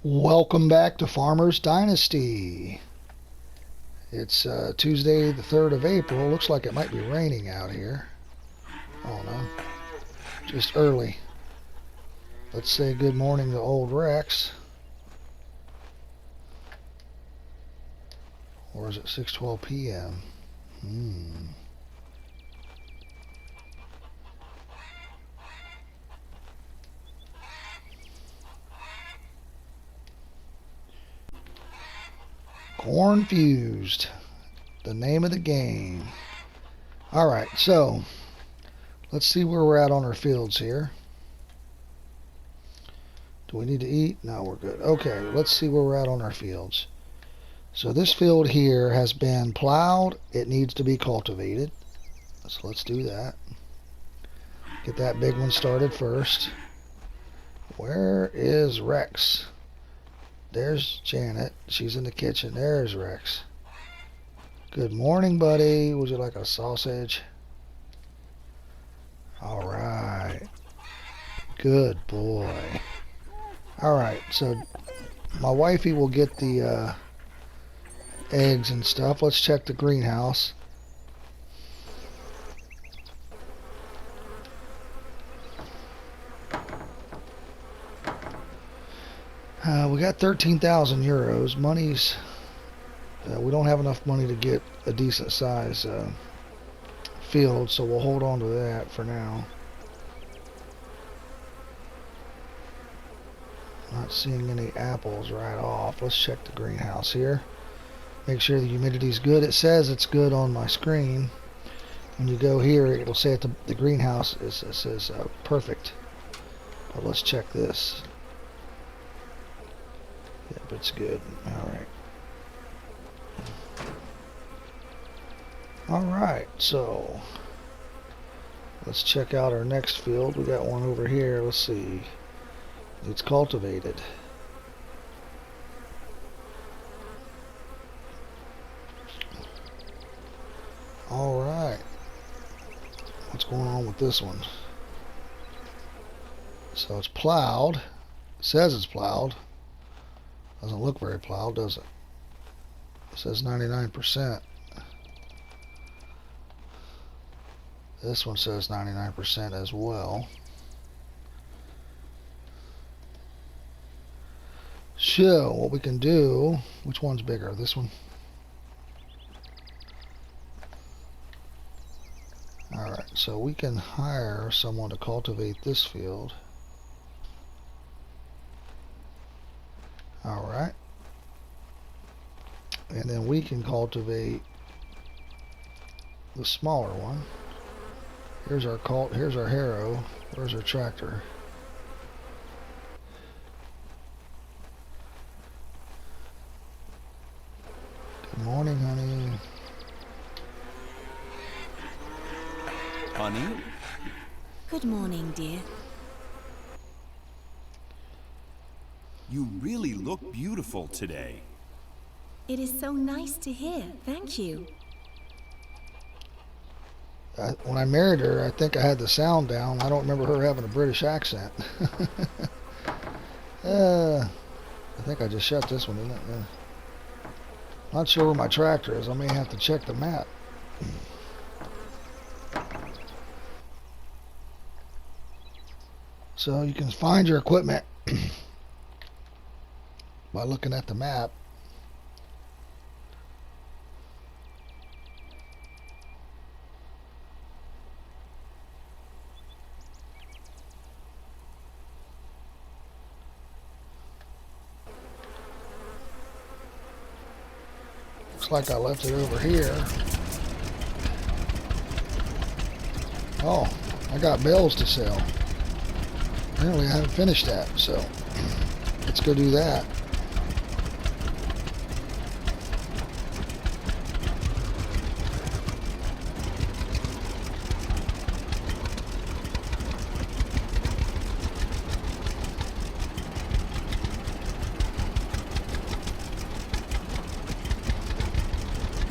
Welcome back to Farmer's Dynasty. It's Tuesday the 3rd of April. Looks like it might be raining out here. Oh no, just early. Let's say good morning to old Rex. Or is it 6:12 p.m.? Cornfused. The name of the game. Alright, so let's see where we're at on our fields here. Do we need to eat? No, we're good. Okay, let's see where we're at on our fields. So this field here has been plowed. It needs to be cultivated. So let's do that. Get that big one started first. Where is Rex? There's Janet. She's in the kitchen. There's Rex. Good morning, buddy. Would you like a sausage? All right. Good boy. All right. So my wifey will get the eggs and stuff. Let's check the greenhouse. We got 13,000 euros. Money's... we don't have enough money to get a decent size field, so we'll hold on to that for now. Not seeing any apples right off. Let's check the greenhouse here. Make sure the humidity's good. It says it's good on my screen. When you go here, it'll say at the greenhouse it says perfect. But let's check this. Yep, it's good. Alright. Alright, so let's check out our next field. We got one over here. Let's see. It's cultivated. Alright. What's going on with this one? So it's plowed. It says it's plowed. Doesn't look very plowed, does it? It says 99%. This one says 99% as well. So, what we can do... Which one's bigger? This one? Alright, so we can hire someone to cultivate this field. Alright. And then we can cultivate the smaller one. Here's our harrow. Where's our tractor? Good morning, honey. Honey? Good morning, dear. You really look beautiful today. It is so nice to hear. Thank you. When I married her, I think I had the sound down. I don't remember her having a British accent. I think I just shut this one, didn't it? Yeah. Not sure where my tractor is. I may have to check the map. So you can find your equipment by looking at the map. Looks like I left it over here. Oh, I got bells to sell. Apparently I haven't finished that, so let's go do that.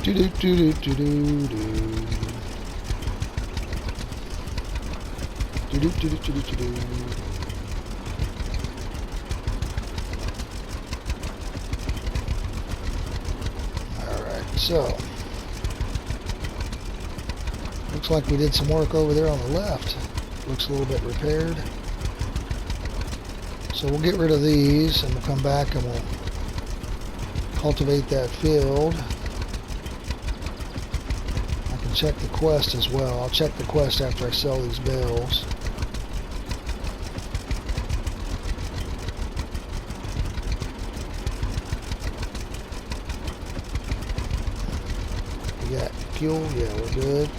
Do do do do do do do. Do do do do do do do. so looks like we did some work over there on the left. Looks a little bit repaired. So we'll get rid of these and we'll come back and we'll cultivate that field. I can check the quest as well. I'll check the quest after I sell these bales. We got fuel, yeah, we're good.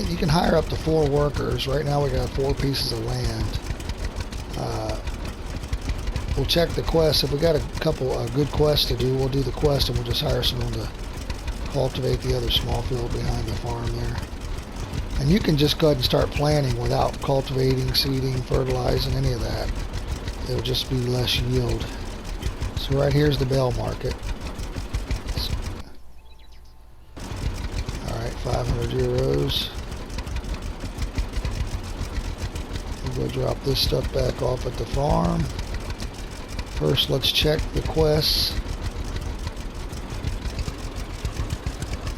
You can hire up to 4 workers. Right now we got 4 pieces of land. We'll check the quest. If we got a couple good quests to do, we'll do the quest and we'll just hire someone to cultivate the other small field behind the farm there. And you can just go ahead and start planting without cultivating, seeding, fertilizing, any of that. It'll just be less yield. So right here's the bale market. Alright, 500 euros. We'll go drop this stuff back off at the farm. First, let's check the quests.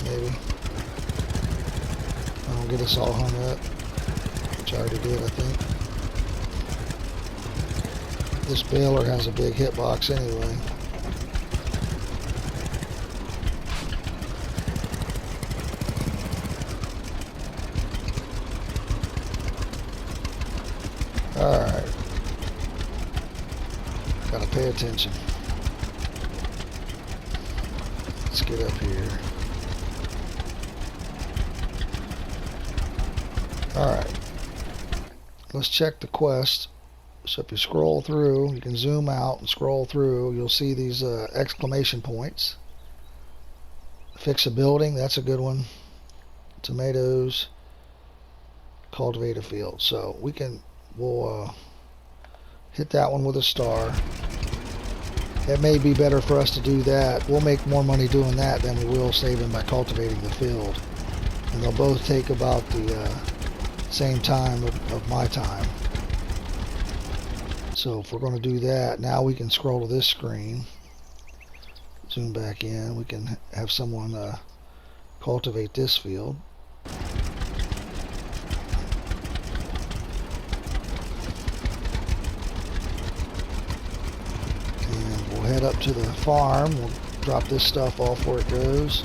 Maybe. That'll get us all hung up. Which I already did, I think. This baler has a big hitbox anyway. Alright. Gotta pay attention. Let's get up here. Alright. Let's check the quest. So if you scroll through, you can zoom out and scroll through, you'll see these exclamation points. Fix a building, that's a good one. Tomatoes. Cultivate a field. So we'll hit that one with a star. It may be better for us to do that. We'll make more money doing that than we will saving by cultivating the field. And they'll both take about the same time of my time. So if we're going to do that, now we can scroll to this screen. Zoom back in. We can have someone cultivate this field. Head up to the farm. We'll drop this stuff off where it goes.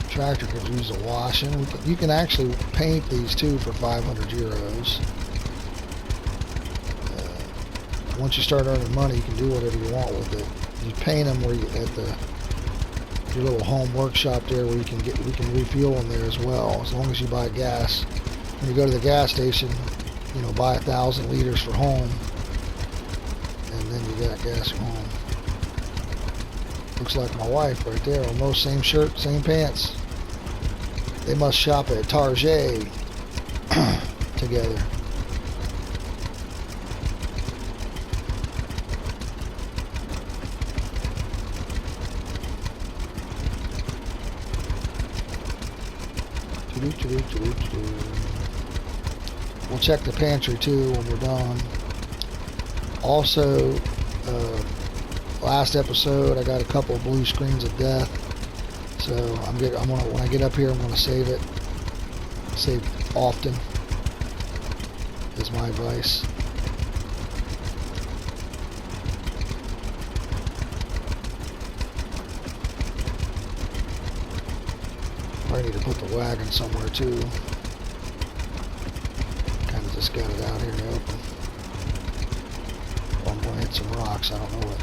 Tractor could use a washing. You can actually paint these too for 500 euros. Once you start earning money, you can do whatever you want with it. You paint them where you at your little home workshop there, where we can refuel them there as well, as long as you buy gas. When you go to the gas station, buy 1,000 liters for home, and then you got gas at home. Looks like my wife right there, almost same shirt, same pants. They must shop at Target together. We'll check the pantry too when we're done. Also, last episode I got a couple of blue screens of death, so when I get up here, I'm gonna save it. Save often is my advice. I need to put the wagon somewhere too. Kind of just got it out here in the open. Well, I'm going to hit some rocks. I don't know what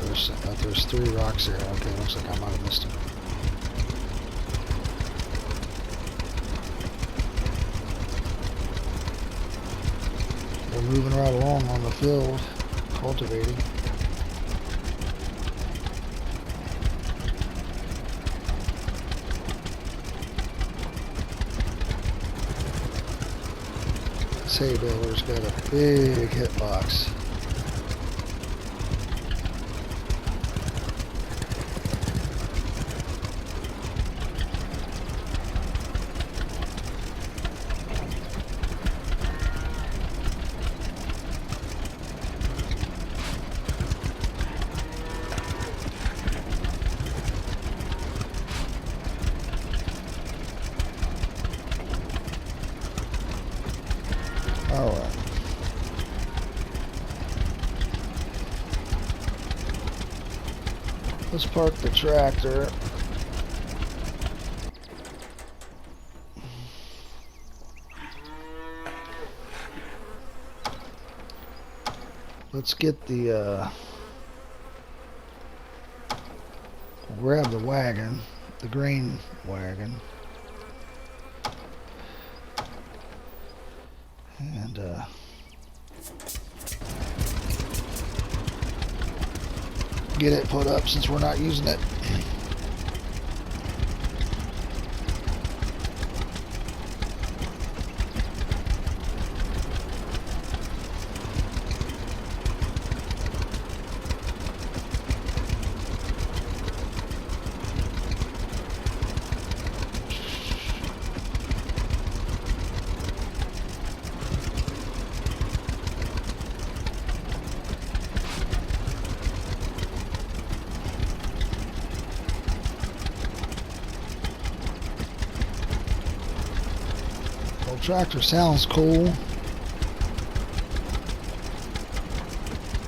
there's 3 rocks there. Okay, looks like I might have missed them. They're moving right along on the field, cultivating. This hay baler's got a big hitbox. Alright. Let's park the tractor. Let's get the, grab the wagon, the grain wagon. And, get it put up since we're not using it. Tractor sounds cool.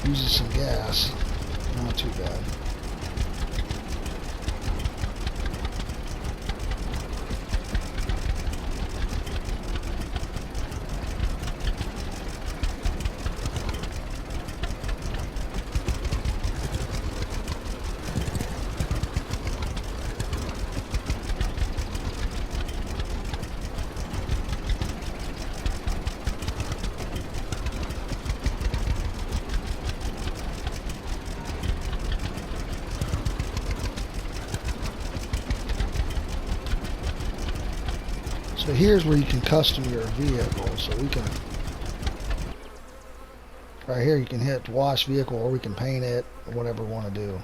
Uses some gas. Not too bad. So here's where you can custom your vehicle. So we can, right here you can hit wash vehicle, or we can paint it, or whatever we want to do.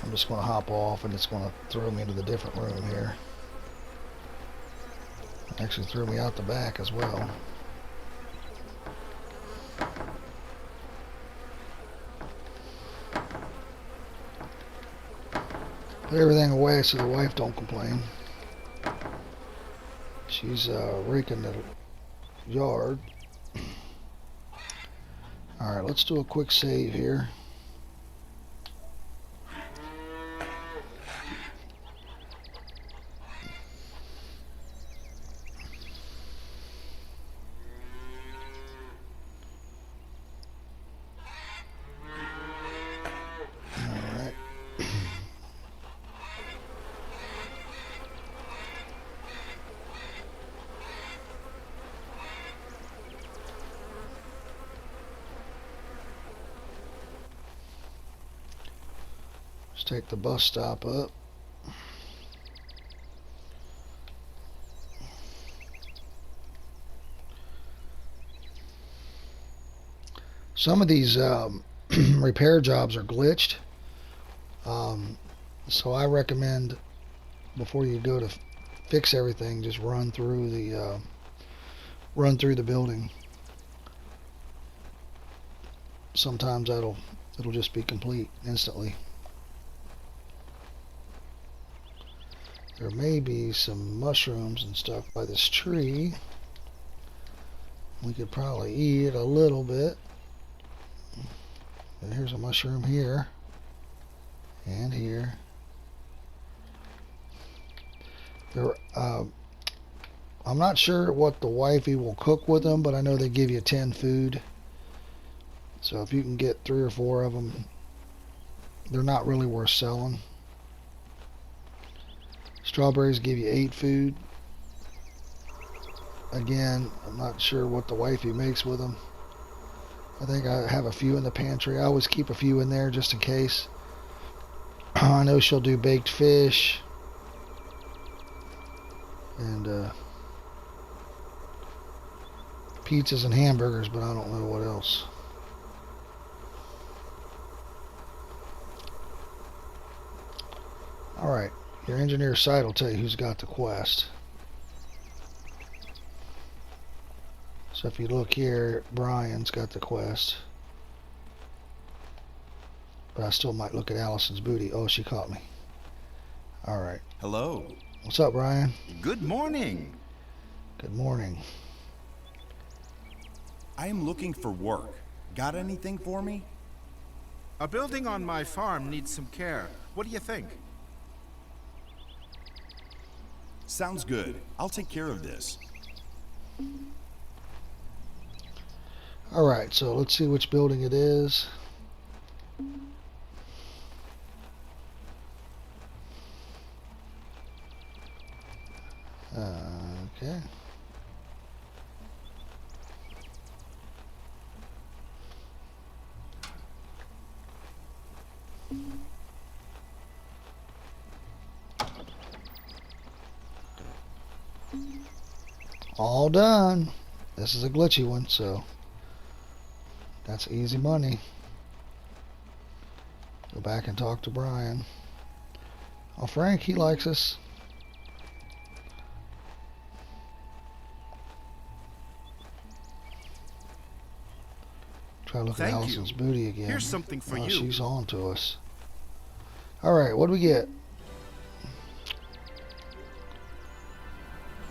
I'm just going to hop off and it's going to throw me into the different room here. Actually threw me out the back as well. Put everything away so the wife don't complain. She's raking the yard. Alright, let's do a quick save here. Alright. Let's take the bus stop up. Some of these repair jobs are glitched, so I recommend before you go to fix everything, just run through the building. Sometimes it'll just be complete instantly. There may be some mushrooms and stuff by this tree. We could probably eat a little bit. And here's a mushroom here. And here. There, I'm not sure what the wifey will cook with them, but I know they give you 10 food. So if you can get 3 or 4 of them, they're not really worth selling. Strawberries give you 8 food. Again, I'm not sure what the wifey makes with them. I think I have a few in the pantry. I always keep a few in there just in case. I know she'll do baked fish. And pizzas and hamburgers, but I don't know what else. Alright, your engineer's site will tell you who's got the quest. So if you look here, Brian's got the quest. But I still might look at Allison's booty. Oh, she caught me. Alright. Hello. What's up, Brian? Good morning. Good morning. I am looking for work. Got anything for me? A building on my farm needs some care. What do you think? Sounds good. I'll take care of this. Alright, so let's see which building it is. Okay. All done. This is a glitchy one, so that's easy money. Go back and talk to Brian. Oh, Frank, he likes us. Try to look at Thank Allison's you. booty again. Here's something for Oh, you. she's on to us. Alright, what do we get?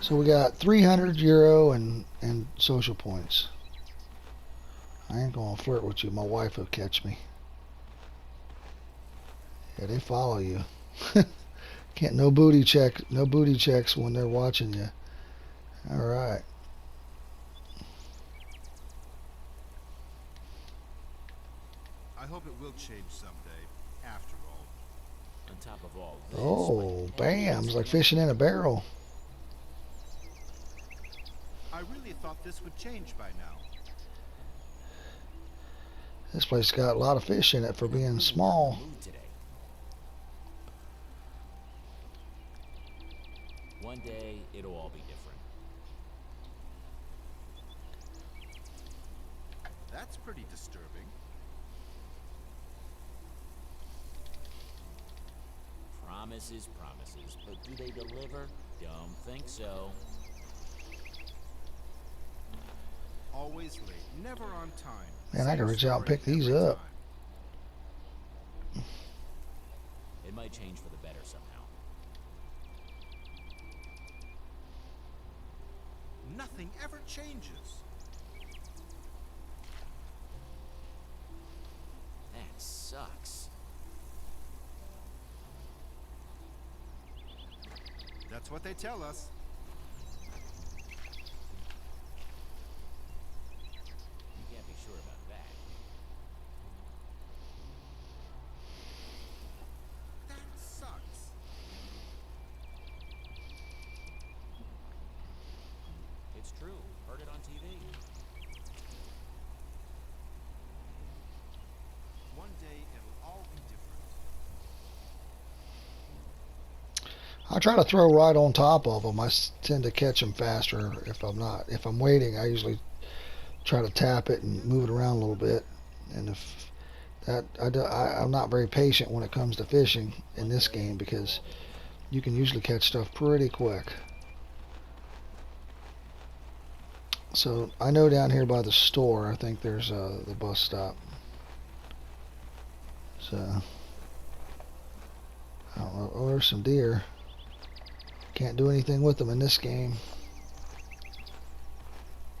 So we got 300 euro and social points. I ain't gonna flirt with you. My wife will catch me. Yeah, they follow you. Can't no booty checks when they're watching you. Alright. I hope it will change someday, after all. On top of all this, Oh, bam. It's like fishing in a barrel. I really thought this would change by now. This place got a lot of fish in it for being small. mood today. One day it'll all be different. That's pretty disturbing. Promises, but do they deliver? Don't think so. Always late, never on time. Man, I can Same reach out and story pick these every up. time. It might change for the better somehow. Nothing ever changes. That sucks. That's what they tell us. You can't be sure about that. That sucks. It's true. Heard it on TV. One day it'll all be different. I try to throw right on top of them. I tend to catch them faster if I'm not. If I'm waiting, I usually try to tap it and move it around a little bit. And if that, I'm not very patient when it comes to fishing in this game because you can usually catch stuff pretty quick. So I know down here by the store, I think there's the bus stop. So I don't know. Oh, there's some deer. Can't do anything with them in this game.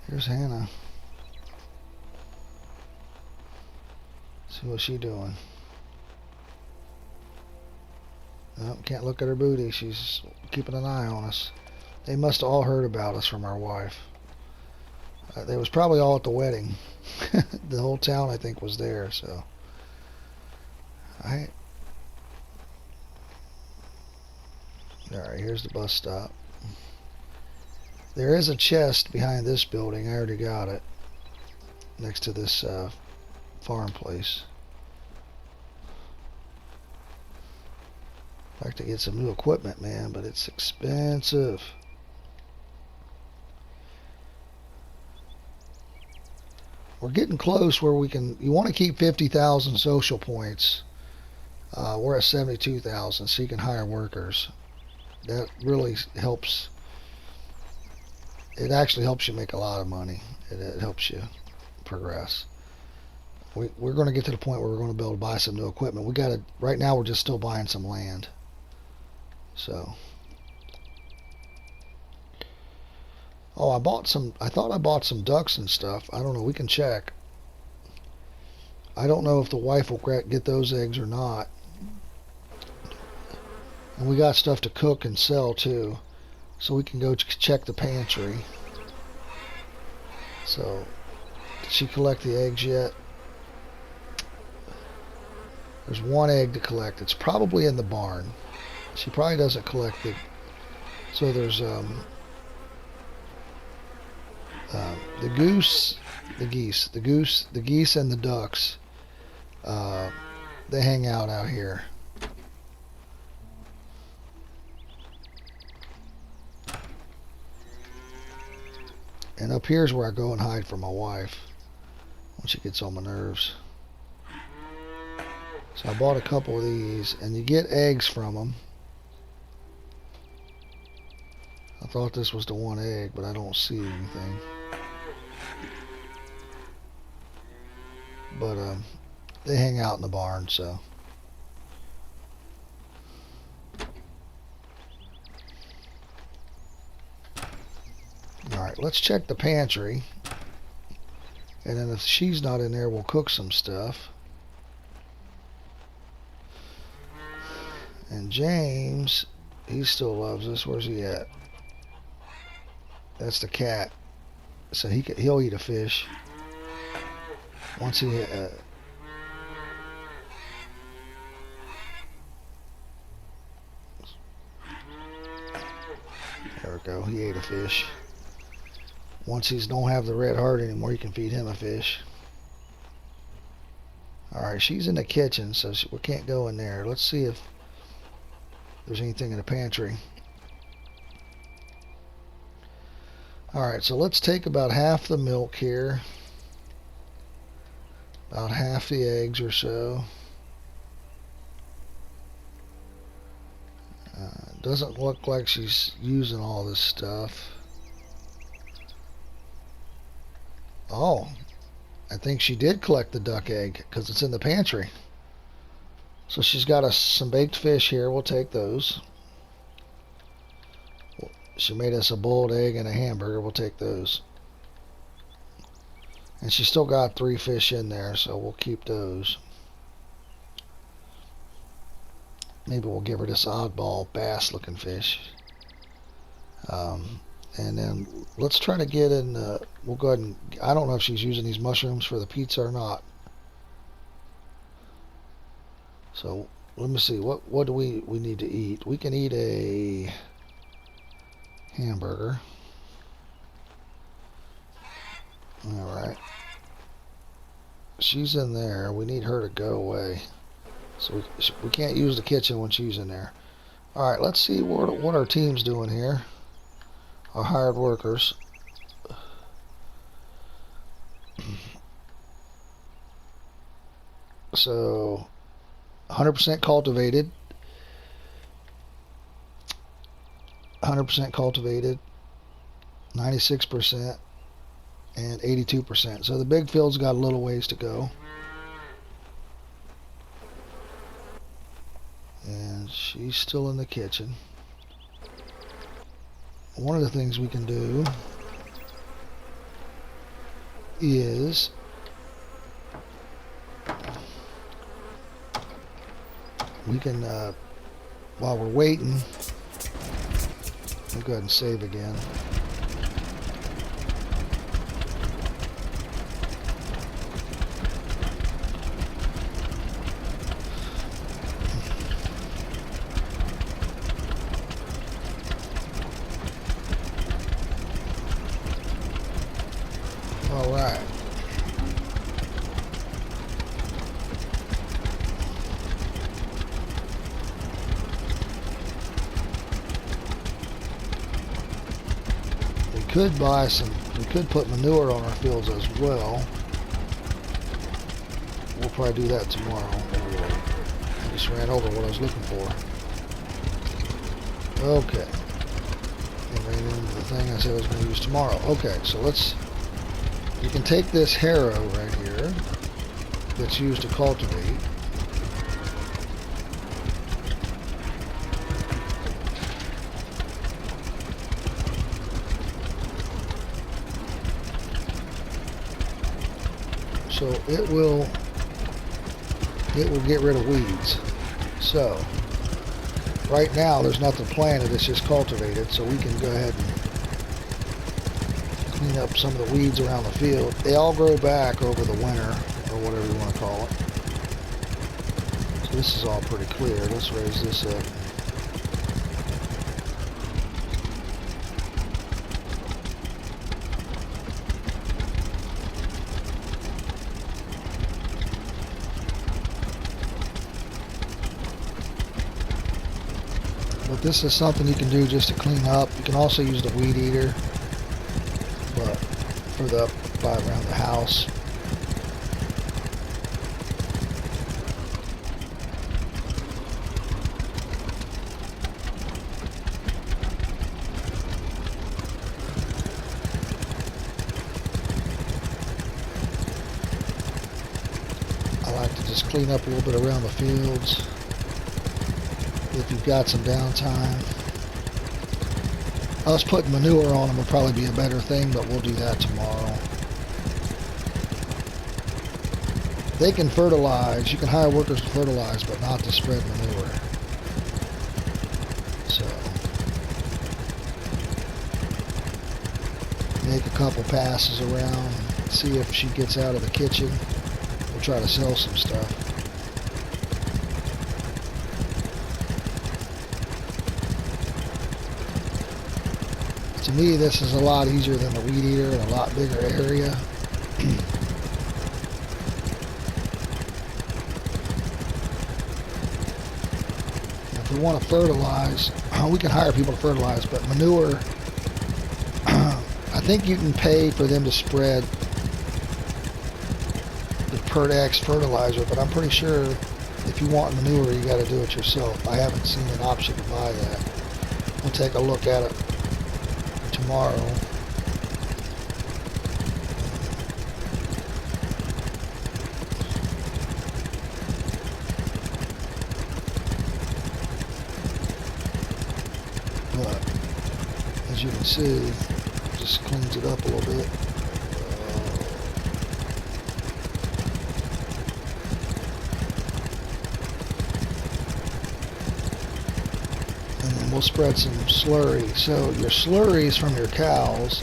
Here's Hannah. See what she's doing. Nope, can't look at her booty. She's keeping an eye on us. They must have all heard about us from our wife. They was probably all at the wedding. The whole town, I think, was there. So, Alright, here's the bus stop. There is a chest behind this building. I already got it. Next to this farm place. I'd like to get some new equipment, man, but it's expensive. we're getting close where we can. You want to keep 50,000 social points. We're at 72,000, so you can hire workers. That really helps. It actually helps you make a lot of money. It helps you progress. We're going to get to the point where we're going to be able to buy some new equipment. We got to. Right now, we're just still buying some land. So. Oh, I bought some. I thought I bought some ducks and stuff. I don't know. We can check. I don't know if the wife will get those eggs or not. And we got stuff to cook and sell too. So we can go check the pantry. So, did she collect the eggs yet? There's one egg to collect. It's probably in the barn. She probably doesn't collect it. So there's the geese, and the ducks. They hang out here. And up here's where I go and hide from my wife when she gets on my nerves. So I bought a couple of these, and you get eggs from them. I thought this was the one egg, but I don't see anything. But they hang out in the barn, so. Alright, let's check the pantry. And then if she's not in there, we'll cook some stuff. And James, he still loves us. Where's he at? That's the cat. So he'll eat a fish. Once he there we go. He ate a fish. Once he don't have the red heart anymore, you can feed him a fish. Alright, she's in the kitchen, so we can't go in there. Let's see if there's anything in the pantry. Alright, so let's take about half the milk here. About half the eggs or so. Doesn't look like she's using all this stuff. Oh, I think she did collect the duck egg because it's in the pantry. So she's got some baked fish here. We'll take those. She made us a boiled egg and a hamburger. We'll take those. And she still got 3 fish in there, so we'll keep those. Maybe we'll give her this oddball bass looking fish. And then let's try to get in, we'll go ahead and, I don't know if she's using these mushrooms for the pizza or not. So let me see, what do we need to eat? We can eat a hamburger. Alright. She's in there. We need her to go away. So we can't use the kitchen when she's in there. Alright, let's see what our team's doing here. Our hired workers. So 100% cultivated. 100% cultivated. 96%. And 82%. So the big field's got a little ways to go. And she's still in the kitchen. One of the things we can do is we can, while we're waiting, we'll go ahead and save again. Alright. We could put manure on our fields as well. we'll probably do that tomorrow. I just ran over what I was looking for. Okay. And ran into the thing I said I was going to use tomorrow. Okay, so you can take this harrow right here that's used to cultivate. So it will get rid of weeds. So right now there's nothing planted, it's just cultivated, so we can go ahead and clean up some of the weeds around the field. They all grow back over the winter, or whatever you want to call it. So this is all pretty clear. Let's raise this up. But this is something you can do just to clean up. You can also use the weed eater, but for the by around the house. I like to just clean up a little bit around the fields. If you've got some downtime. Us putting manure on them will probably be a better thing, but we'll do that tomorrow. They can fertilize. You can hire workers to fertilize, but not to spread manure. So, make a couple passes around, see if she gets out of the kitchen. We'll try to sell some stuff. To me, this is a lot easier than the weed eater in a lot bigger area. If we want to fertilize, we can hire people to fertilize, but manure, I think you can pay for them to spread the PertX fertilizer, but I'm pretty sure if you want manure, you got to do it yourself. I haven't seen an option to buy that. We'll take a look at it tomorrow. But as you can see, it just cleans it up a little bit. We'll spread some slurry. So your slurries from your cows,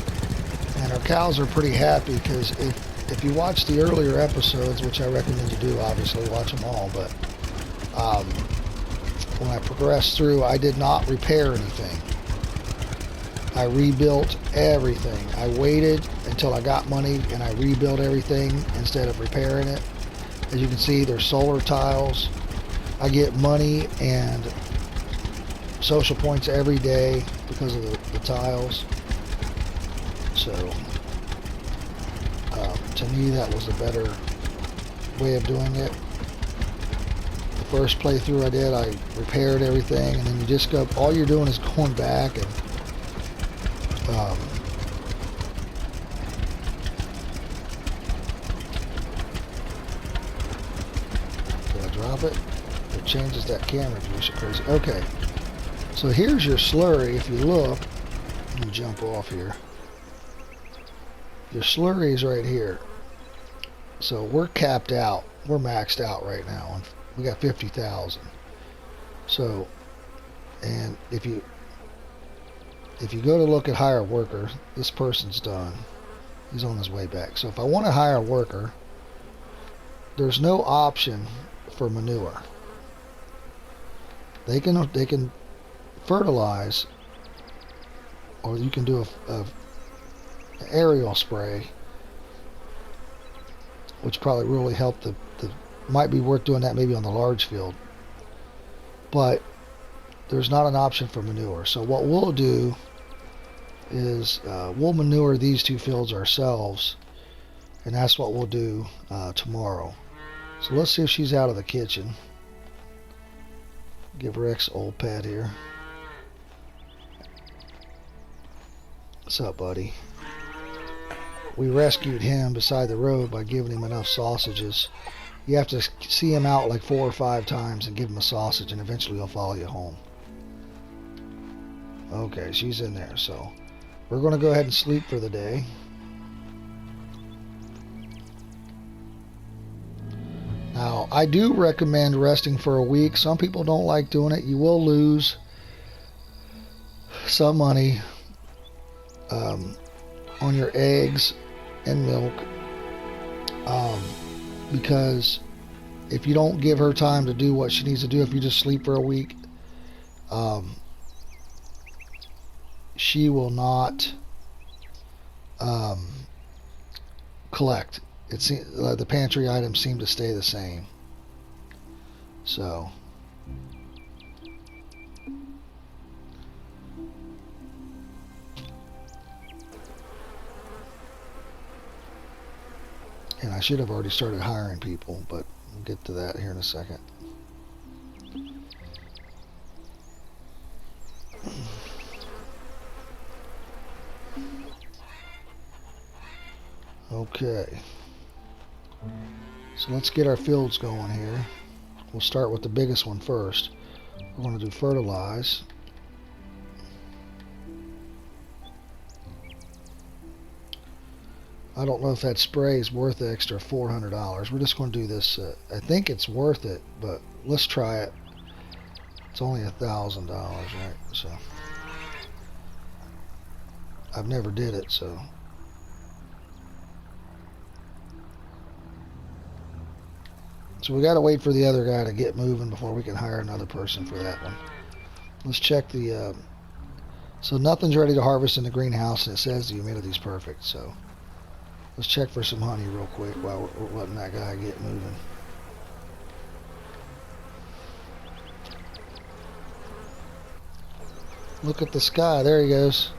and our cows are pretty happy because if you watch the earlier episodes, which I recommend you do, obviously watch them all, but when I progressed through, I did not repair anything. I rebuilt everything. I waited until I got money and I rebuilt everything instead of repairing it. As you can see, there's solar tiles. I get money and social points every day because of the tiles. So to me, that was a better way of doing it. The first playthrough I did, I repaired everything, and then you just go, all you're doing is going back and did I drop it? It changes that camera view so crazy. Okay. So here's your slurry. If you look, let me jump off here. Your slurry is right here. So we're capped out. We're maxed out right now. We got 50,000. So, and if you go to look at hire worker, this person's done. He's on his way back. So if I want to hire a worker, there's no option for manure. They can fertilize, or you can do a aerial spray, which probably really help might be worth doing that maybe on the large field, but there's not an option for manure. So what we'll do is we'll manure these two fields ourselves, and that's what we'll do tomorrow. So let's see if she's out of the kitchen. Give Rex old pet here. What's up, buddy? We rescued him beside the road by giving him enough sausages. You have to see him out like 4 or 5 times and give him a sausage, and eventually he'll follow you home. Okay, she's in there, so we're going to go ahead and sleep for the day. Now, I do recommend resting for a week. Some people don't like doing it. You will lose some money on your eggs and milk, because if you don't give her time to do what she needs to do, if you just sleep for a week, she will not collect. The pantry items seem to stay the same. So and I should have already started hiring people, but we'll get to that here in a second. Okay. So let's get our fields going here. We'll start with the biggest one first. We're going to do fertilize. I don't know if that spray is worth the extra $400. We're just going to do this. I think it's worth it, but let's try it. It's only $1,000, right? So I've never did it, so. So we got to wait for the other guy to get moving before we can hire another person for that one. Let's check the. So nothing's ready to harvest in the greenhouse, and it says the humidity's perfect. So let's check for some honey real quick while we're letting that guy get moving. Look at the sky. There he goes.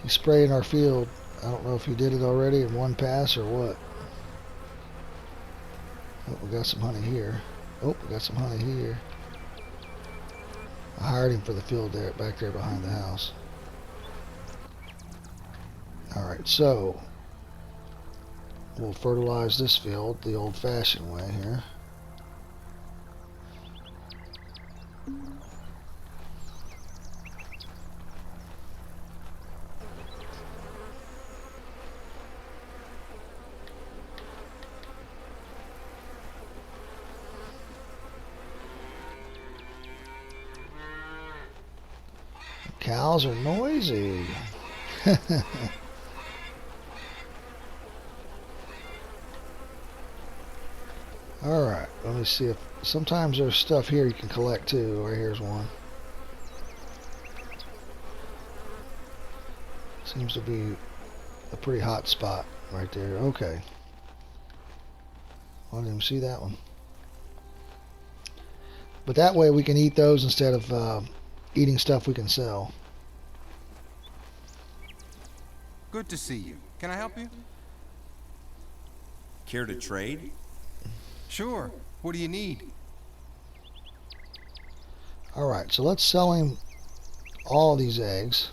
He's spraying our field. I don't know if he did it already in one pass or what. Oh, we got some honey here. Oh, we got some honey here. I hired him for the field there, back there behind the house. Alright, so we'll fertilize this field the old-fashioned way here. Cows are noisy. Alright, let me see if sometimes there's stuff here you can collect too. Right here's one. Seems to be a pretty hot spot right there. Okay. I didn't even see that one. But that way we can eat those instead of eating stuff we can sell. Good to see you. Can I help you? Care to trade? Sure. What do you need? Alright, so let's sell him all these eggs.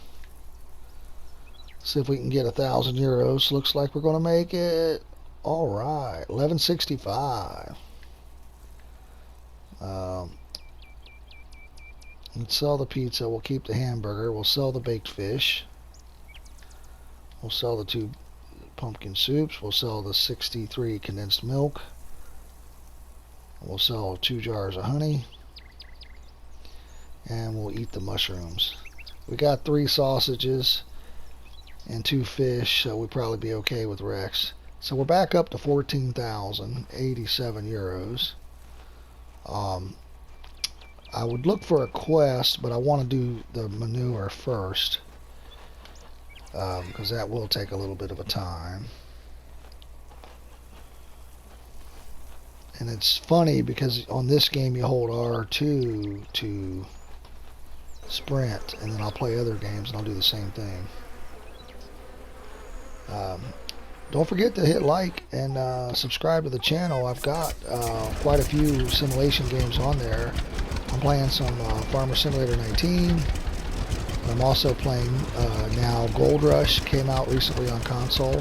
See if we can get €1,000. Looks like we're going to make it. Alright, 1165. Let's sell the pizza. We'll keep the hamburger. We'll sell the baked fish. We'll sell the 2 pumpkin soups. We'll sell the 63 condensed milk. We'll sell 2 jars of honey. And we'll eat the mushrooms. We got 3 sausages and 2 fish, so we'll probably be okay with Rex. So we're back up to 14,087 euros. I would look for a quest, but I want to do the manure first, because that will take a little bit of a time. And it's funny because on this game you hold R2 to sprint, and then I'll play other games and I'll do the same thing. don't forget to hit like and subscribe to the channel. I've got quite a few simulation games on there. I'm playing some Farmer Simulator 19. I'm also playing now Gold Rush, came out recently on console.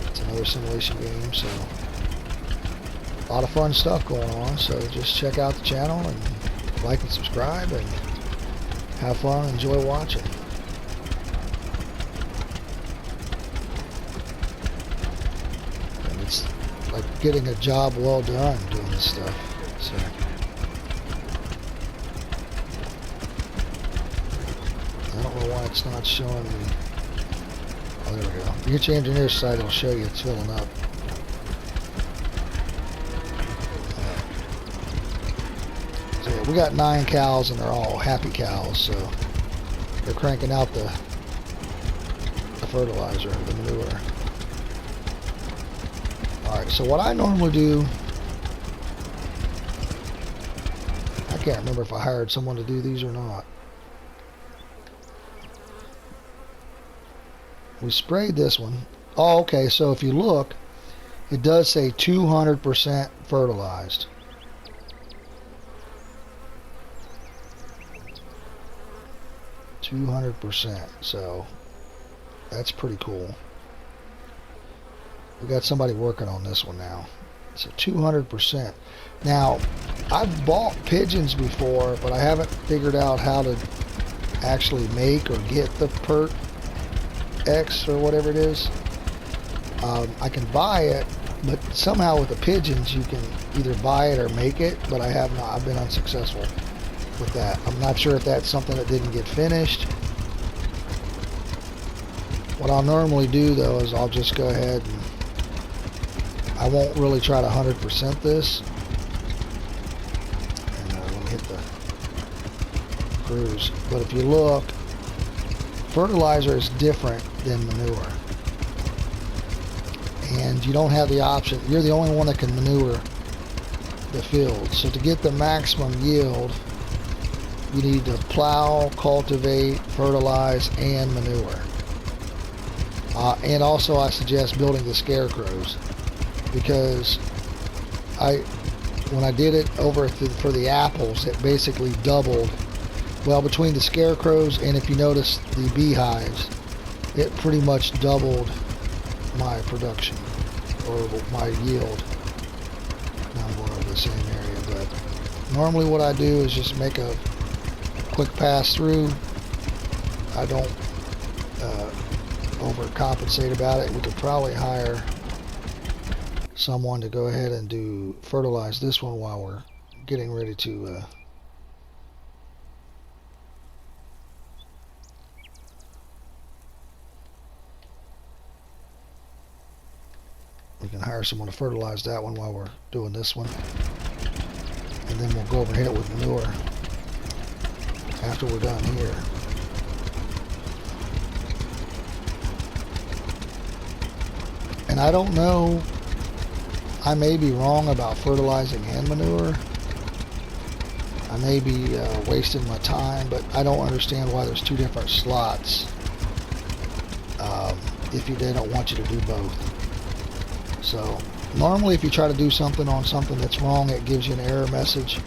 It's another simulation game, so a lot of fun stuff going on. So just check out the channel and like and subscribe and have fun, enjoy watching. And it's like getting a job well done doing this stuff. So. I don't know why it's not showing me. Oh, there we go. You get your engineer's side, it'll show you it's filling up. So yeah, we got 9 cows and they're all happy cows, so they're cranking out the fertilizer, the manure. Alright, so what I normally do, I can't remember if I hired someone to do these or not. We sprayed this one. Oh, okay, so if you look, it does say 200% fertilized. %. So that's pretty cool. We got somebody working on this one now. So 200%. Now, I've bought pigeons before, but I haven't figured out how to actually make or get the PERT X or whatever it is. I can buy it, but somehow with the pigeons you can either buy it or make it, but I have not. I've been unsuccessful with that. I'm not sure if that's something that didn't get finished. What I'll normally do though is I'll just go ahead and I won't really try to 100% this. And let me hit the cruise. But if you look, fertilizer is different than manure. And you don't have the option. You're the only one that can manure the field. So to get the maximum yield, you need to plow, cultivate, fertilize, and manure. And also I suggest building the scarecrows, because when I did it over for the apples, it basically doubled. Well, between the scarecrows and if you notice the beehives, it pretty much doubled my production or my yield. Now I'm going over the same area, but normally what I do is just make a quick pass through. I don't overcompensate about it. We could probably hire someone to go ahead and fertilize this one while we're getting ready to we can hire someone to fertilize that one while we're doing this one, and then we'll go over and hit it with manure after we're done here. And I don't know, I may be wrong about fertilizing and manure. I may be wasting my time, but I don't understand why there's 2 different slots if they don't want you to do both. So normally if you try to do something on something that's wrong, it gives you an error message.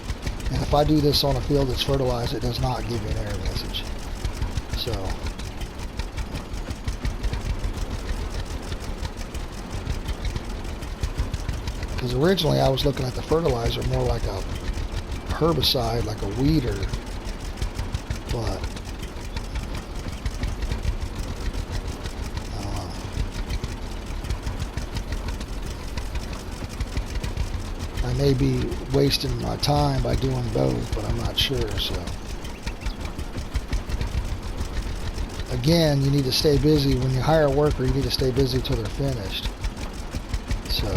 And if I do this on a field that's fertilized, it does not give you an error message. So because originally I was looking at the fertilizer more like a herbicide, like a weeder, but I don't know. I may be wasting my time by doing both, but I'm not sure. So again, you need to stay busy. When you hire a worker, you need to stay busy till they're finished. So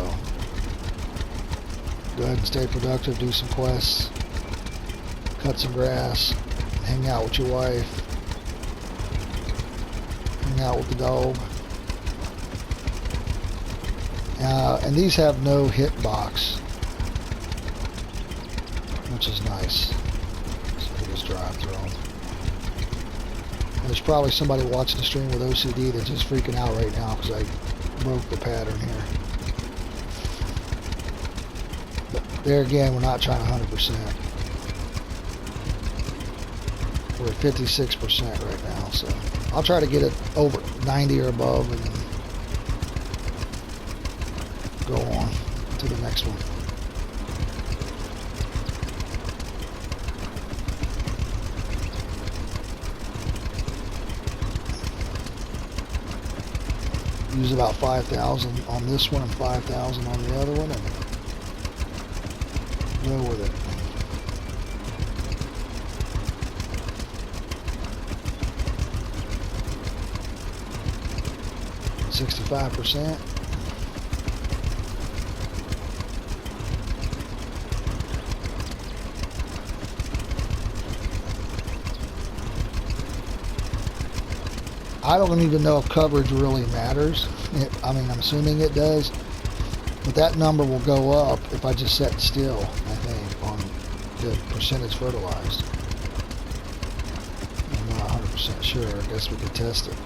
go ahead and stay productive, do some quests, cut some grass, hang out with your wife, hang out with the dog. And these have no hitbox, which is nice. So we just drive through them. There's probably somebody watching the stream with OCD that's just freaking out right now because I broke the pattern here. But there again, we're not trying 100%. We're at 56% right now, so I'll try to get it over 90 or above and then go on to the next one. Use about 5,000 on this one and 5,000 on the other one and go with it. 65%. I don't even know if coverage really matters. I mean, I'm assuming it does. But that number will go up if I just set still, I think, on the percentage fertilized. I'm not 100% sure. I guess we could test it.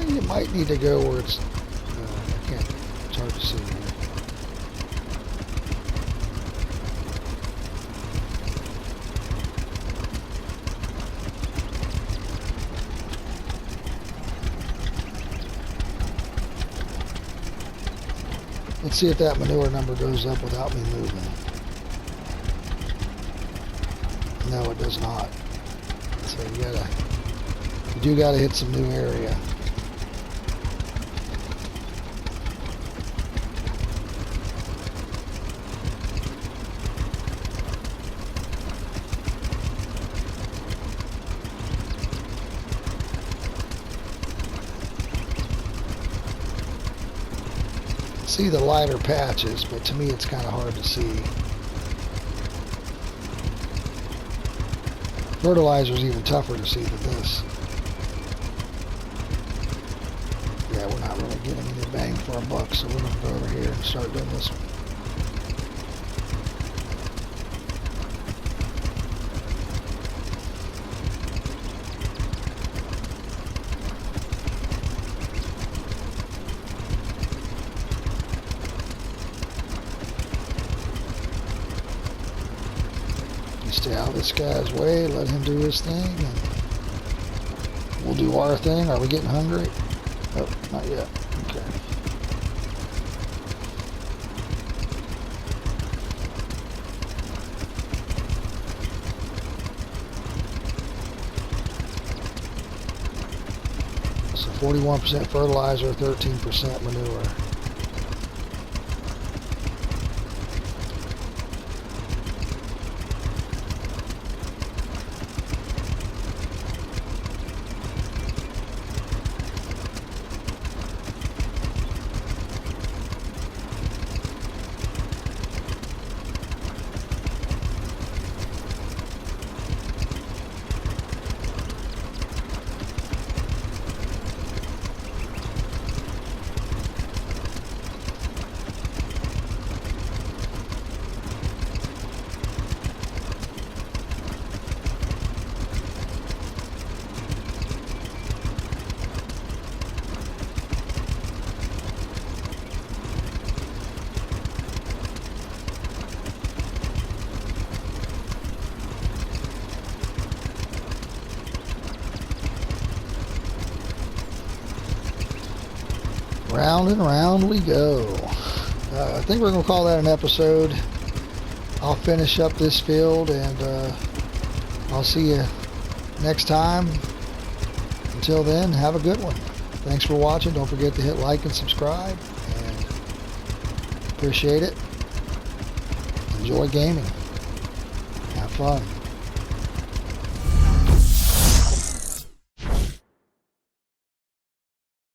You might need to go where it's, I can't, it's hard to see here. Let's see if that manure number goes up without me moving. No, it does not. So you do gotta hit some new area. See the lighter patches, but to me it's kind of hard to see. Fertilizer's even tougher to see than this. Yeah, we're not really getting any bang for our buck, so we're going to go over here and start doing this one. Stay out of this guy's way, let him do his thing, and we'll do our thing. Are we getting hungry? Oh, not yet. Okay. So 41% fertilizer, 13% manure. Round and round we go. I think we're going to call that an episode. I'll finish up this field, and I'll see you next time. Until then, have a good one. Thanks for watching. Don't forget to hit like and subscribe. And appreciate it. Enjoy gaming. Have fun.